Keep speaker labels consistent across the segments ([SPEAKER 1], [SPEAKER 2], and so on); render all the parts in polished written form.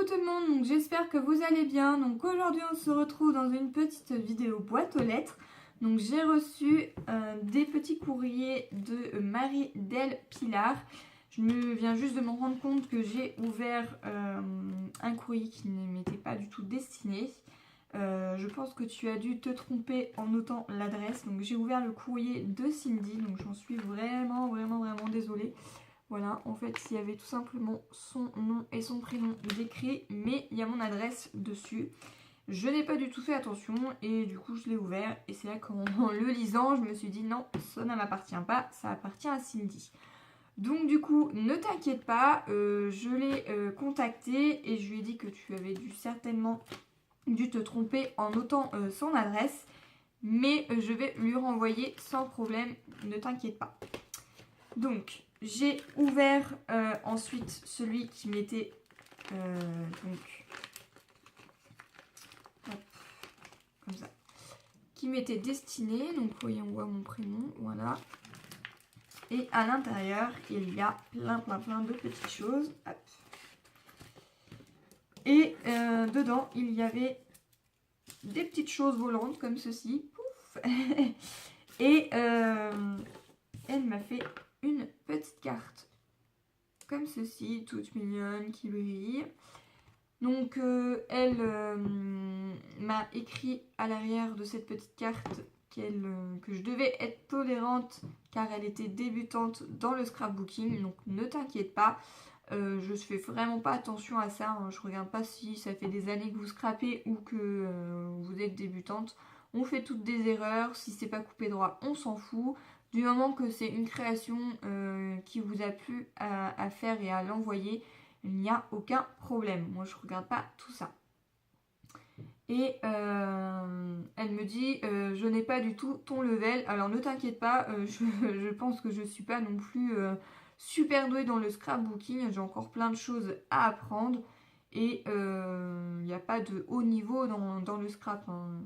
[SPEAKER 1] Coucou tout le monde, donc j'espère que vous allez bien. Donc aujourd'hui on se retrouve dans une petite vidéo boîte aux lettres. Donc j'ai reçu des petits courriers de Marie Del Pilar. Je me viens juste de me rendre compte que j'ai ouvert un courrier qui ne m'était pas du tout destiné. Je pense que tu as dû te tromper en notant l'adresse. Donc j'ai ouvert le courrier de Cindy, donc j'en suis vraiment désolée. Voilà, en fait, il y avait tout simplement son nom et son prénom décrit, mais il y a mon adresse dessus. Je n'ai pas du tout fait attention et du coup, je l'ai ouvert. Et c'est là qu'en le lisant, je me suis dit non, ça ne m'appartient pas, ça appartient à Cindy. Donc du coup, ne t'inquiète pas, je l'ai contacté et je lui ai dit que tu avais certainement dû te tromper en notant son adresse. Mais je vais lui renvoyer sans problème, ne t'inquiète pas. Donc, j'ai ouvert ensuite celui qui m'était donc hop, comme ça, qui m'était destiné. Donc, voyez, on voit mon prénom, voilà. Et à l'intérieur, il y a plein de petites choses. Hop. Et dedans, il y avait des petites choses volantes comme ceci. Pouf. Et elle m'a fait une petite carte comme ceci, toute mignonne, qui brille. Donc elle m'a écrit à l'arrière de cette petite carte que je devais être tolérante car elle était débutante dans le scrapbooking. Donc ne t'inquiète pas, je fais vraiment pas attention à ça. Hein. Je regarde pas si ça fait des années que vous scrapez ou que vous êtes débutante. On fait toutes des erreurs, si c'est pas coupé droit, on s'en fout. Du moment que c'est une création qui vous a plu à faire et à l'envoyer, il n'y a aucun problème. Moi, je regarde pas tout ça. Et elle me dit, je n'ai pas du tout ton level. Alors, ne t'inquiète pas, je pense que je ne suis pas non plus super douée dans le scrapbooking. J'ai encore plein de choses à apprendre. Et il n'y a pas de haut niveau dans le scrap. Hein.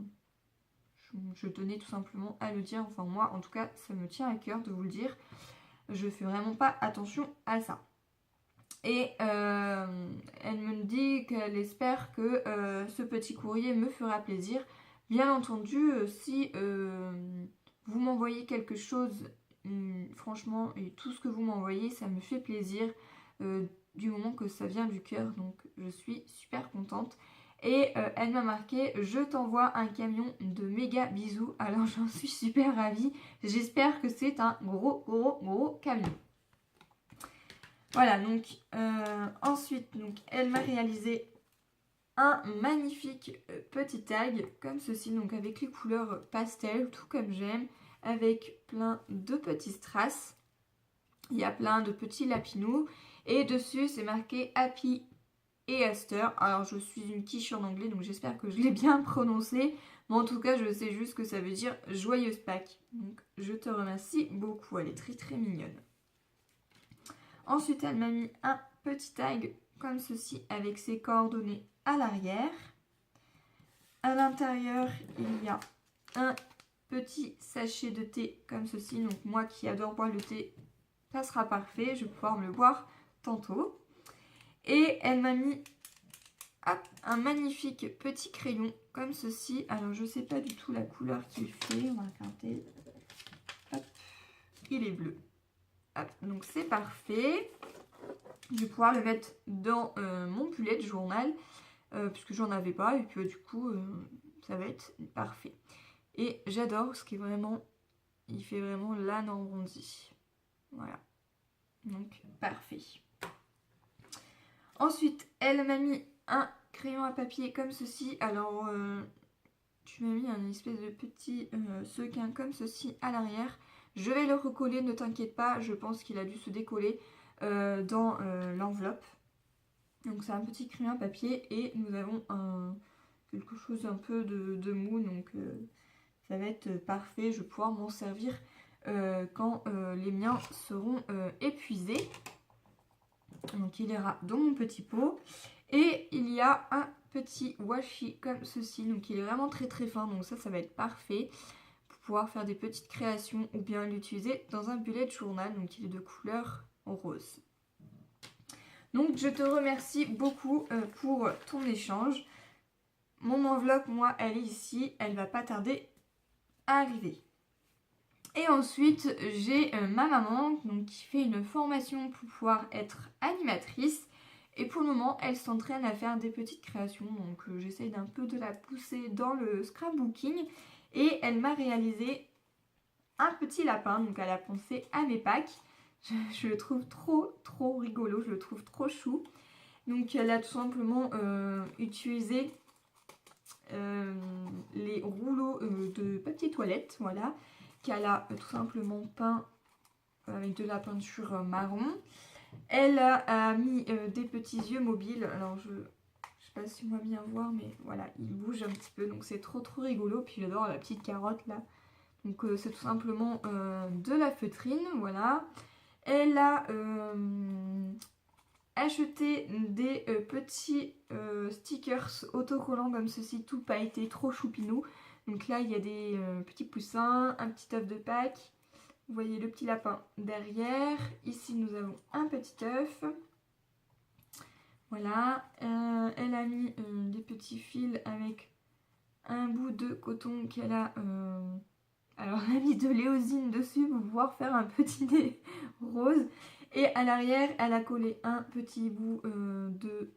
[SPEAKER 1] Je tenais tout simplement à le dire. Enfin, moi, en tout cas, ça me tient à cœur de vous le dire. Je fais vraiment pas attention à ça. Et elle me dit qu'elle espère que ce petit courrier me fera plaisir. Bien entendu, si vous m'envoyez quelque chose, franchement, et tout ce que vous m'envoyez, ça me fait plaisir du moment que ça vient du cœur. Donc, je suis super contente. Et elle m'a marqué, je t'envoie un camion de méga bisous. Alors j'en suis super ravie. J'espère que c'est un gros camion. Voilà, donc ensuite, donc, elle m'a réalisé un magnifique petit tag comme ceci, donc avec les couleurs pastel, tout comme j'aime, avec plein de petits strass. Il y a plein de petits lapinous et dessus c'est marqué Happy et Easter. Alors je suis une quiche en anglais donc j'espère que je l'ai bien prononcé. Mais en tout cas je sais juste que ça veut dire joyeuse Pâques. Donc je te remercie beaucoup, elle est très mignonne. Ensuite elle m'a mis un petit tag comme ceci avec ses coordonnées à l'arrière. À l'intérieur il y a un petit sachet de thé comme ceci. Donc moi qui adore boire le thé, ça sera parfait. Je vais pouvoir me le boire tantôt. Et elle m'a mis un magnifique petit crayon comme ceci. Alors je sais pas du tout la couleur qu'il fait. On va regarder. Hop. Il est bleu. Hop. Donc c'est parfait. Je vais pouvoir le mettre dans mon bullet journal. Puisque j'en avais pas. Et puis du coup ça va être parfait. Et j'adore ce qui est vraiment. Il fait vraiment l'âne arrondi. Voilà. Donc parfait. Ensuite, elle m'a mis un crayon à papier comme ceci. Alors, tu m'as mis un espèce de petit sequin comme ceci à l'arrière. Je vais le recoller, ne t'inquiète pas. Je pense qu'il a dû se décoller dans l'enveloppe. Donc, c'est un petit crayon à papier. Et nous avons quelque chose un peu de mou. Donc, ça va être parfait. Je vais pouvoir m'en servir quand les miens seront épuisés. Donc il ira dans mon petit pot. Et il y a un petit washi comme ceci. Donc il est vraiment très fin. Donc ça va être parfait pour pouvoir faire des petites créations ou bien l'utiliser dans un bullet journal. Donc il est de couleur rose. Donc je te remercie beaucoup pour ton échange. Mon enveloppe, moi, elle est ici. Elle va pas tarder à arriver. Et ensuite, j'ai ma maman donc, qui fait une formation pour pouvoir être animatrice. Et pour le moment, elle s'entraîne à faire des petites créations. Donc j'essaye d'un peu de la pousser dans le scrapbooking. Et elle m'a réalisé un petit lapin. Donc elle a pensé à mes packs. Je le trouve trop rigolo. Je le trouve trop chou. Donc elle a tout simplement utilisé les rouleaux de papier toilette. Voilà. Qu'elle a tout simplement peint avec de la peinture marron. Elle a mis des petits yeux mobiles. Alors je sais pas si on va bien voir, mais voilà, ils bougent un petit peu. Donc c'est trop rigolo. Puis j'adore la petite carotte là. Donc c'est tout simplement de la feutrine. Voilà. Elle a acheté des petits stickers autocollants comme ceci, tout pailleté, trop choupinou. Donc là, il y a des petits poussins, un petit œuf de Pâques. Vous voyez le petit lapin derrière. Ici, nous avons un petit œuf. Voilà. Elle a mis des petits fils avec un bout de coton qu'elle a... Alors, elle a mis de l'éosine dessus pour pouvoir faire un petit nez rose. Et à l'arrière, elle a collé un petit bout de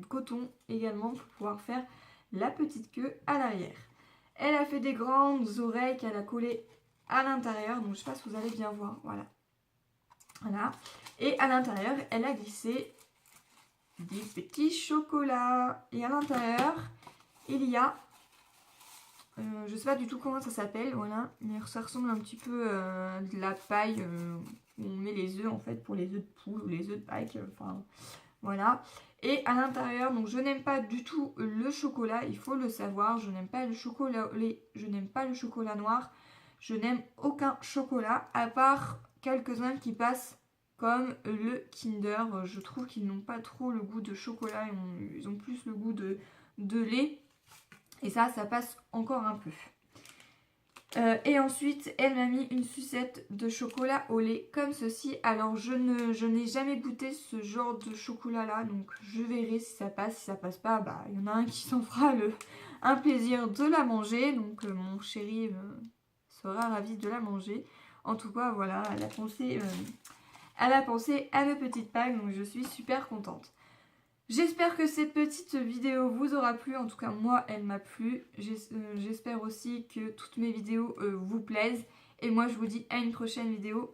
[SPEAKER 1] coton également pour pouvoir faire la petite queue à l'arrière. Elle a fait des grandes oreilles qu'elle a collées à l'intérieur. Donc je sais pas si vous allez bien voir. Voilà. Voilà. Et à l'intérieur, elle a glissé des petits chocolats. Et à l'intérieur, il y a... je sais pas du tout comment ça s'appelle. Voilà. Mais ça ressemble un petit peu à de la paille où on met les œufs en fait pour les œufs de poule ou les œufs de Pâques. Enfin, voilà. Et à l'intérieur, donc je n'aime pas du tout le chocolat, il faut le savoir, je n'aime pas le chocolat au lait, je n'aime pas le chocolat noir, je n'aime aucun chocolat, à part quelques-uns qui passent comme le Kinder. Je trouve qu'ils n'ont pas trop le goût de chocolat, ils ont plus le goût de lait, et ça passe encore un peu. Et ensuite, elle m'a mis une sucette de chocolat au lait comme ceci. Alors, je n'ai jamais goûté ce genre de chocolat-là, donc je verrai si ça passe. Si ça passe pas, bah, il y en a un qui s'en fera un plaisir de la manger. Donc, mon chéri sera ravi de la manger. En tout cas, voilà, elle a pensé à mes petites Pâques, donc je suis super contente. J'espère que cette petite vidéo vous aura plu, en tout cas moi elle m'a plu. J'espère aussi que toutes mes vidéos vous plaisent. Et moi je vous dis à une prochaine vidéo.